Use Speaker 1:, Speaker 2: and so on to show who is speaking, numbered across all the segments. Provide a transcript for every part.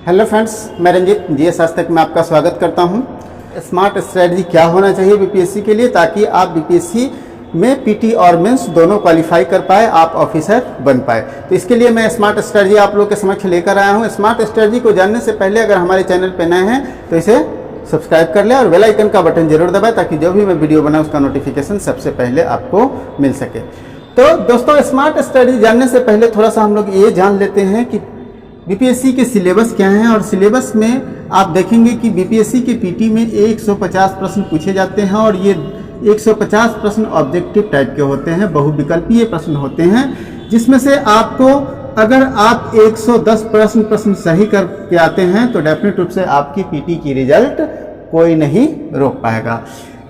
Speaker 1: Hello friends, मैं Ranjit GS आज तक में आपका स्वागत करता हूं। स्मार्ट स्ट्रेटजी क्या होना चाहिए बीपीएससी के लिए, ताकि आप बीपीएससी में पीटी और मेंस दोनों क्वालिफाई कर पाए, आप ऑफिसर बन पाए। तो इसके लिए मैं स्मार्ट स्ट्रेटजी आप लोग के समक्ष लेकर आया हूं। स्मार्ट स्ट्रेटजी को जानने से पहले अगर हमारे चैनल पर नए हैं तो इसे सब्सक्राइब कर लें और बेल आइकन का बटन जरूर दबाएं, ताकि जो भी मैं वीडियो बनाऊं उसका नोटिफिकेशन सबसे पहले आपको मिल सके। तो दोस्तों, स्मार्ट स्ट्रेटजी जानने से पहले थोड़ा सा हम लोग ये जान लेते हैं कि बीपीएससी के सिलेबस क्या हैं। और सिलेबस में आप देखेंगे कि बीपीएससी के पीटी में 150 प्रश्न पूछे जाते हैं और ये 150 प्रश्न ऑब्जेक्टिव टाइप के होते हैं, बहुविकल्पीय प्रश्न होते हैं, जिसमें से आपको अगर आप 110 प्रश्न सही करके आते हैं तो डेफिनेट रूप से आपकी पीटी की रिजल्ट कोई नहीं रोक पाएगा।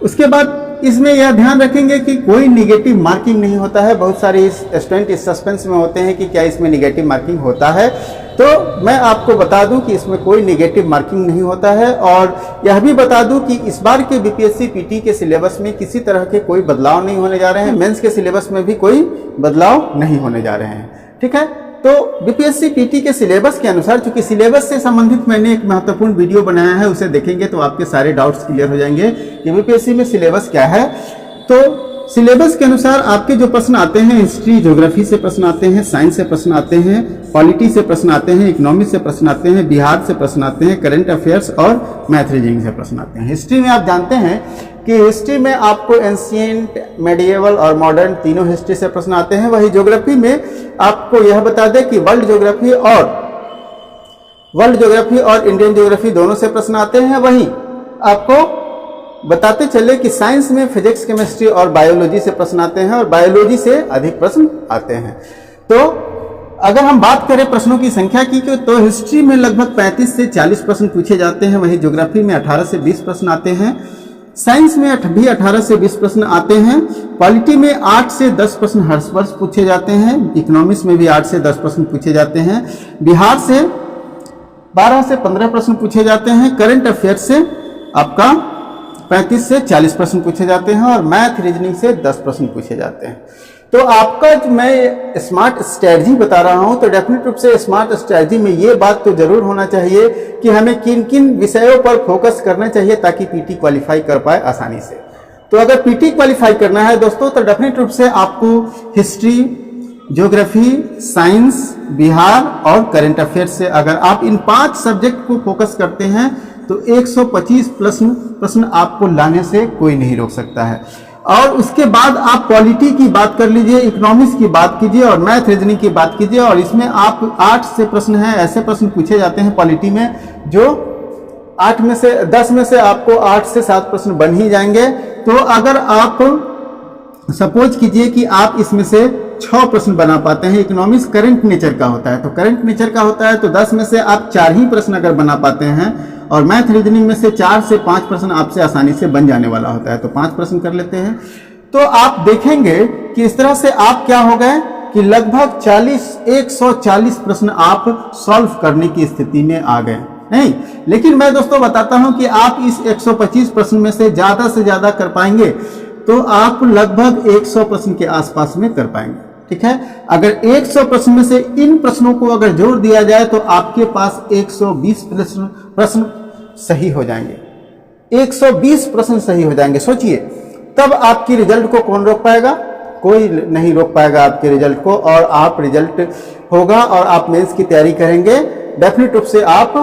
Speaker 1: उसके बाद इसमें यह ध्यान रखेंगे कि कोई निगेटिव मार्किंग नहीं होता है। बहुत सारे स्टूडेंट इस सस्पेंस में होते हैं कि क्या इसमें निगेटिव मार्किंग होता है, तो मैं आपको बता दूं कि इसमें कोई निगेटिव मार्किंग नहीं होता है। और यह भी बता दूं कि इस बार के बीपीएससी पीटी के सिलेबस में किसी तरह के कोई बदलाव नहीं होने जा रहे हैं। मेंस के सिलेबस में भी कोई बदलाव नहीं होने जा रहे हैं, ठीक है। तो बीपीएससी पीटी के सिलेबस के अनुसार, चूंकि सिलेबस से संबंधित मैंने एक महत्वपूर्ण वीडियो बनाया है, उसे देखेंगे तो आपके सारे डाउट्स क्लियर हो जाएंगे कि बीपीएससी में सिलेबस क्या है। तो सिलेबस के अनुसार आपके जो प्रश्न आते हैं, हिस्ट्री ज्योग्राफी से प्रश्न आते हैं, साइंस से प्रश्न आते हैं, पॉलिटी से प्रश्न आते हैं, इकोनॉमिक्स से प्रश्न आते हैं, बिहार से प्रश्न आते हैं, करंट अफेयर्स और मैथ रीजनिंग से प्रश्न आते हैं। हिस्ट्री में आप जानते हैं कि हिस्ट्री में आपको एंशिएंट, मेडिएवल और मॉडर्न तीनों हिस्ट्री से प्रश्न आते हैं। वही ज्योग्राफी में आपको यह बता दें कि वर्ल्ड ज्योग्राफी और इंडियन ज्योग्राफी दोनों से प्रश्न आते हैं। वहीं आपको बताते चले कि साइंस में फिजिक्स, केमिस्ट्री और बायोलॉजी से प्रश्न आते हैं और बायोलॉजी से अधिक प्रश्न आते हैं। तो अगर हम बात करें प्रश्नों की संख्या की, तो हिस्ट्री में लगभग 35 से 40 प्रश्न पूछे जाते हैं। वहीं ज्योग्राफी में 18 से 20 प्रश्न आते हैं। साइंस में भी 18 से 20 प्रश्न आते हैं। पॉलिटी में 8 से 10 प्रश्न हर वर्ष पूछे जाते हैं। इकोनॉमिक्स में भी 8 से 10 प्रश्न पूछे जाते हैं। बिहार से 12 से 15 प्रश्न पूछे जाते हैं। करंट अफेयर से आपका 35 से 40 प्रश्न पूछे जाते हैं और मैथ रीजनिंग से 10 प्रश्न पूछे जाते हैं। तो आपका जो मैं स्मार्ट स्ट्रेटजी बता रहा हूं, तो डेफिनेट रूप से स्मार्ट स्ट्रेटजी में ये बात तो जरूर होना चाहिए कि हमें किन किन विषयों पर फोकस करना चाहिए ताकि पीटी क्वालिफाई कर पाए आसानी से। तो अगर पीटी क्वालिफाई करना है दोस्तों, तो डेफिनेट रूप से आपको हिस्ट्री, ज्योग्राफी, साइंस, बिहार और करंट अफेयर से अगर आप इन 5 सब्जेक्ट को फोकस करते हैं तो 125 प्रश्न आपको लाने से कोई नहीं रोक सकता है। और उसके बाद आप पॉलिटी की बात कर लीजिए, इकोनॉमिक्स की बात कीजिए और मैथ रीजनिंग की बात कीजिए, और इसमें आप 8 से प्रश्न हैं, ऐसे प्रश्न पूछे जाते हैं पॉलिटी में जो 8 में से 10 में से आपको 8 से 7 प्रश्न बन ही जाएंगे। तो अगर आप सपोज कीजिए कि आप इसमें से 6 प्रश्न बना पाते हैं, इकोनॉमिक्स करंट नेचर का होता है, तो करंट नेचर का होता है तो 10 में से आप 4 ही प्रश्न अगर बना पाते हैं, और मैथ रीजनिंग में से 4 से 5 प्रश्न आपसे आसानी से बन जाने वाला होता है, तो 5 प्रश्न कर लेते हैं। तो आप देखेंगे कि इस तरह से आप क्या हो गए कि लगभग 140 प्रश्न आप सॉल्व करने की स्थिति में आ गए नहीं। लेकिन मैं दोस्तों बताता हूं कि आप इस 125 प्रश्न में से ज्यादा कर पाएंगे तो आप लगभग 100 प्रश्न के आसपास में कर पाएंगे, ठीक है। अगर 100 प्रश्न में से इन प्रश्नों को अगर जोड़ दिया जाए तो आपके पास 120 प्रश्न सही हो जाएंगे। 120 प्रश्न सही हो जाएंगे, सोचिए। तब आपकी रिजल्ट को कौन रोक पाएगा? कोई नहीं रोक पाएगा आपके रिजल्ट को, और आप रिजल्ट होगा और आप मेंस की तैयारी करेंगे, डेफिनेट रूप से आप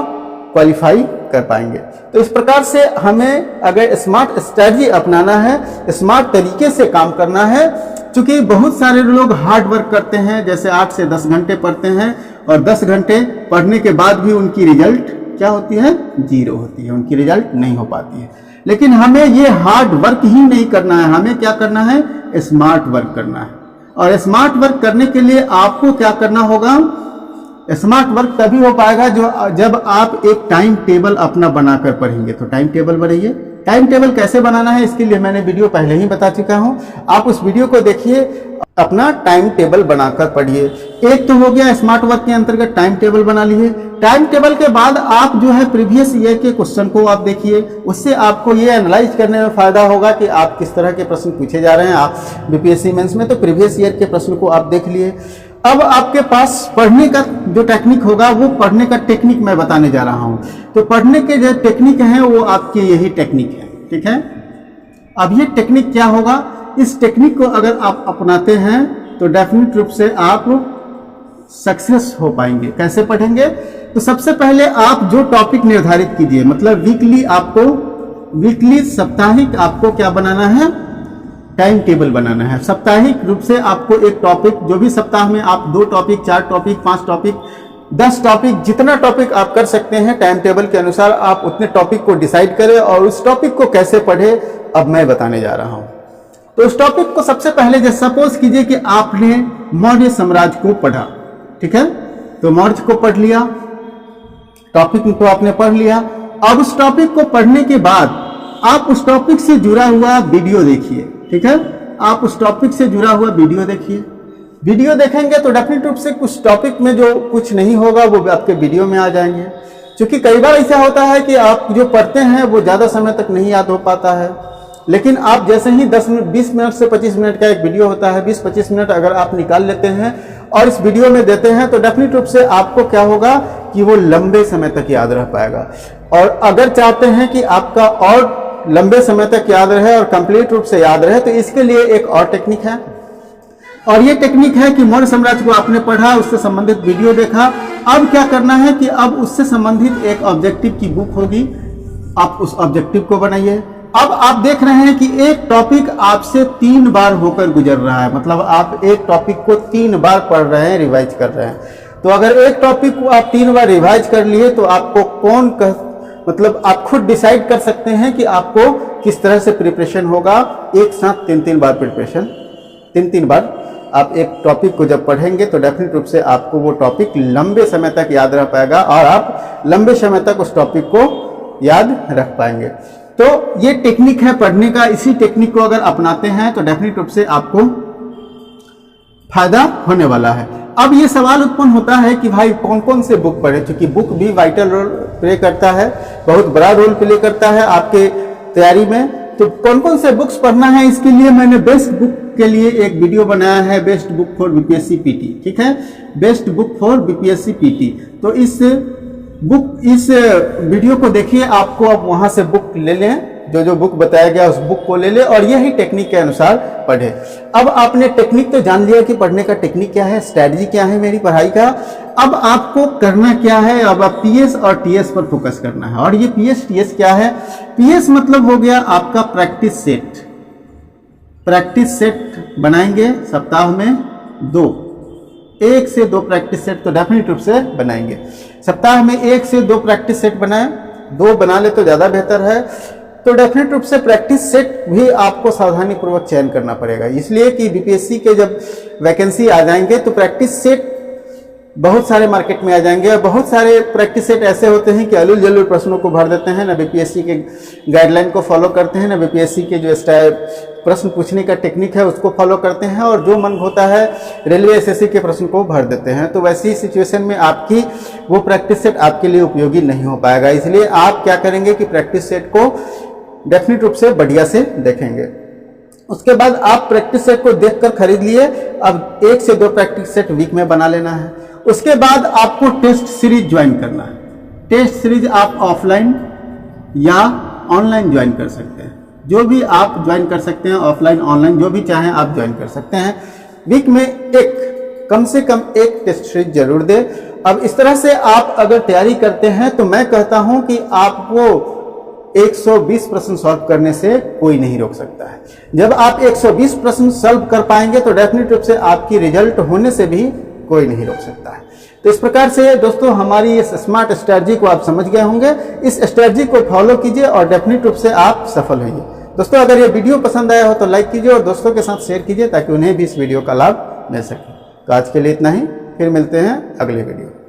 Speaker 1: क्वालिफाई कर पाएंगे। तो इस प्रकार से हमें अगर स्मार्ट स्ट्रेटजी अपनाना है, स्मार्ट तरीके से काम करना है, क्योंकि बहुत सारे लोग हार्ड वर्क करते हैं, जैसे 8 से 10 घंटे पढ़ते हैं और 10 घंटे पढ़ने के बाद भी उनकी रिजल्ट क्या होती है? 0 होती है, उनकी रिजल्ट नहीं हो पाती है। लेकिन हमें ये हार्ड वर्क ही नहीं करना है, हमें क्या करना है? स्मार्ट वर्क करना है। और स्मार्ट वर्क करने के लिए आपको क्या करना होगा? स्मार्ट वर्क तभी हो पाएगा जब आप एक टाइम टेबल अपना बनाकर पढ़ेंगे। तो टाइम टेबल बनाइए। टाइम टेबल कैसे बनाना है इसके लिए मैंने वीडियो पहले ही बता चुका हूं, आप उस वीडियो को देखिए, अपना टाइम टेबल बनाकर पढ़िए। एक तो हो गया स्मार्ट वर्क के अंतर्गत टाइम टेबल बना लिए। टाइम टेबल के बाद आप जो है प्रीवियस ईयर के क्वेश्चन को आप देखिए, उससे आपको ये एनालाइज करने में फायदा होगा कि आप किस तरह के प्रश्न पूछे जा रहे हैं। आप बीपीएससी मेंस में तो प्रीवियस ईयर के प्रश्न को आप देख लिए। अब आपके पास पढ़ने का जो टेक्निक होगा, वो पढ़ने का टेक्निक मैं बताने जा रहा हूं। तो पढ़ने के जो टेक्निक हैं वो आपके यही टेक्निक है, ठीक है। अब ये टेक्निक क्या होगा, इस टेक्निक को अगर आप अपनाते हैं तो डेफिनेट रूप से आप सक्सेस हो पाएंगे। कैसे पढ़ेंगे, तो सबसे पहले आप जो टॉपिक निर्धारित कीजिए, मतलब वीकली साप्ताहिक आपको क्या बनाना है, टाइम टेबल बनाना है। साप्ताहिक रूप से आपको एक टॉपिक, जो भी सप्ताह में आप 2 टॉपिक, 4 टॉपिक, 5 टॉपिक, 10 टॉपिक, जितना टॉपिक आप कर सकते हैं टाइम टेबल के अनुसार आप उतने टॉपिक को डिसाइड करें और उस टॉपिक को कैसे पढ़े अब मैं बताने जा रहा हूं। तो उस टॉपिक को सबसे पहले जैसे सपोज कीजिए कि आपने मौर्य साम्राज्य को पढ़ा, ठीक है। तो मौर्य को पढ़ लिया, टॉपिक को आपने पढ़ लिया। अब उस टॉपिक को पढ़ने के बाद आप उस टॉपिक से जुड़ा हुआ वीडियो देखिए, ठीक है। आप उस टॉपिक से जुड़ा हुआ वीडियो देखिए। वीडियो देखेंगे तो डेफिनेट रूप से कुछ टॉपिक में जो कुछ नहीं होगा वो आपके वीडियो में आ जाएंगे, क्योंकि कई बार ऐसा होता है कि आप जो पढ़ते हैं वो ज़्यादा समय तक नहीं याद हो पाता है, लेकिन आप जैसे ही 10 मिनट 20 मिनट से 25 मिनट का एक वीडियो होता है, 20-25 मिनट अगर आप निकाल लेते हैं और इस वीडियो में देते हैं तो डेफिनेट रूप से आपको क्या होगा कि वो लंबे समय तक याद रह पाएगा। और अगर चाहते हैं कि आपका और लंबे समय तक याद रहे और कंप्लीट रूप से याद रहे, तो इसके लिए एक और टेक्निक है, और ये टेक्निक है कि मौर्य साम्राज्य को आपने पढ़ा, उससे संबंधित वीडियो देखा। अब क्या करना है कि अब उससे संबंधित एक ऑब्जेक्टिव की बुक होगी, आप उस ऑब्जेक्टिव को बनाइए। अब आप देख रहे हैं कि एक टॉपिक आपसे 3 बार होकर गुजर रहा है, मतलब आप एक टॉपिक को 3 बार पढ़ रहे हैं, रिवाइज कर रहे हैं। तो अगर एक टॉपिक को आप 3 बार रिवाइज कर लिए तो आपको मतलब आप खुद डिसाइड कर सकते हैं कि आपको किस तरह से प्रिपरेशन होगा। एक साथ 3-3 बार प्रिपरेशन, 3-3 बार आप एक टॉपिक को जब पढ़ेंगे तो डेफिनेट रूप से आपको वो टॉपिक लंबे समय तक याद रह पाएगा और आप लंबे समय तक उस टॉपिक को याद रख पाएंगे। तो ये टेक्निक है पढ़ने का। इसी टेक्निक को अगर अपनाते हैं तो डेफिनेट रूप से आपको फायदा होने वाला है। अब ये सवाल उत्पन्न होता है कि भाई कौन कौन से बुक पढ़े, क्योंकि बुक भी वाइटल रोल प्ले करता है, बहुत बड़ा रोल प्ले करता है आपके तैयारी में। तो कौन कौन से बुक्स पढ़ना है, इसके लिए मैंने बेस्ट बुक के लिए एक वीडियो बनाया है, best book for BPSC PT, ठीक है, best book for BPSC PT. तो इस वीडियो को देखिए, आपको अब वहां से बुक ले लें, जो बुक बताया गया उस बुक को ले ले और यही टेक्निक के अनुसार पढ़े। अब आपने टेक्निक तो जान लिया कि पढ़ने का टेक्निक क्या है, स्ट्रैटेजी क्या है मेरी पढ़ाई का। अब आपको करना क्या है, अब आप पीएस और टीएस पर फोकस करना है। और ये पीएस टीएस क्या है, पीएस मतलब हो गया आपका प्रैक्टिस सेट। प्रैक्टिस सेट बनाएंगे सप्ताह में 2, 1 से 2 प्रैक्टिस सेट तो डेफिनेट रूप से बनाएंगे। सप्ताह में 1 से 2 प्रैक्टिस सेट बनाएं, 2 बना ले तो ज़्यादा बेहतर है। तो डेफिनेट रूप से प्रैक्टिस सेट भी आपको सावधानी पूर्वक चयन करना पड़ेगा, इसलिए कि बीपीएससी के जब वैकेंसी आ जाएंगे तो प्रैक्टिस सेट बहुत सारे मार्केट में आ जाएंगे और बहुत सारे प्रैक्टिस सेट ऐसे होते हैं कि अलूल जलूल प्रश्नों को भर देते हैं, ना बीपीएससी के गाइडलाइन को फॉलो करते हैं, ना बीपीएससी के जो प्रश्न पूछने का टेक्निक है उसको फॉलो करते हैं, और जो मन होता है रेलवे एसएससी के प्रश्न को भर देते हैं। तो वैसी सिचुएशन में आपकी वो प्रैक्टिस सेट आपके लिए उपयोगी नहीं हो पाएगा। इसलिए आप क्या करेंगे कि प्रैक्टिस सेट को डेफिनेट रूप से बढ़िया से देखेंगे। उसके बाद आप प्रैक्टिस सेट को देखकर खरीद लिए, अब 1 से 2 प्रैक्टिस सेट वीक में बना लेना है। उसके बाद आपको टेस्ट सीरीज ज्वाइन करना है। टेस्ट सीरीज आप ऑफलाइन या ऑनलाइन ज्वाइन कर सकते हैं, जो भी आप ज्वाइन कर सकते हैं, ऑफलाइन ऑनलाइन जो भी चाहें आप ज्वाइन कर सकते हैं। वीक में कम से कम 1 टेस्ट सीरीज जरूर दे। अब इस तरह से आप अगर तैयारी करते हैं तो मैं कहता हूं कि आपको 120 प्रश्न सॉल्व करने से कोई नहीं रोक सकता है। जब आप 120 प्रश्न सॉल्व कर पाएंगे तो डेफिनेट रूप से आपकी रिजल्ट होने से भी कोई नहीं रोक सकता है। तो इस प्रकार से दोस्तों हमारी इस स्मार्ट स्ट्रेटजी को आप समझ गए होंगे। इस स्ट्रेटजी को फॉलो कीजिए और डेफिनेट रूप से आप सफल होइए। दोस्तों अगर ये वीडियो पसंद आया हो तो लाइक कीजिए और दोस्तों के साथ शेयर कीजिए ताकि उन्हें भी इस वीडियो का लाभ मिल सके। तो आज के लिए इतना ही, फिर मिलते हैं अगले वीडियो।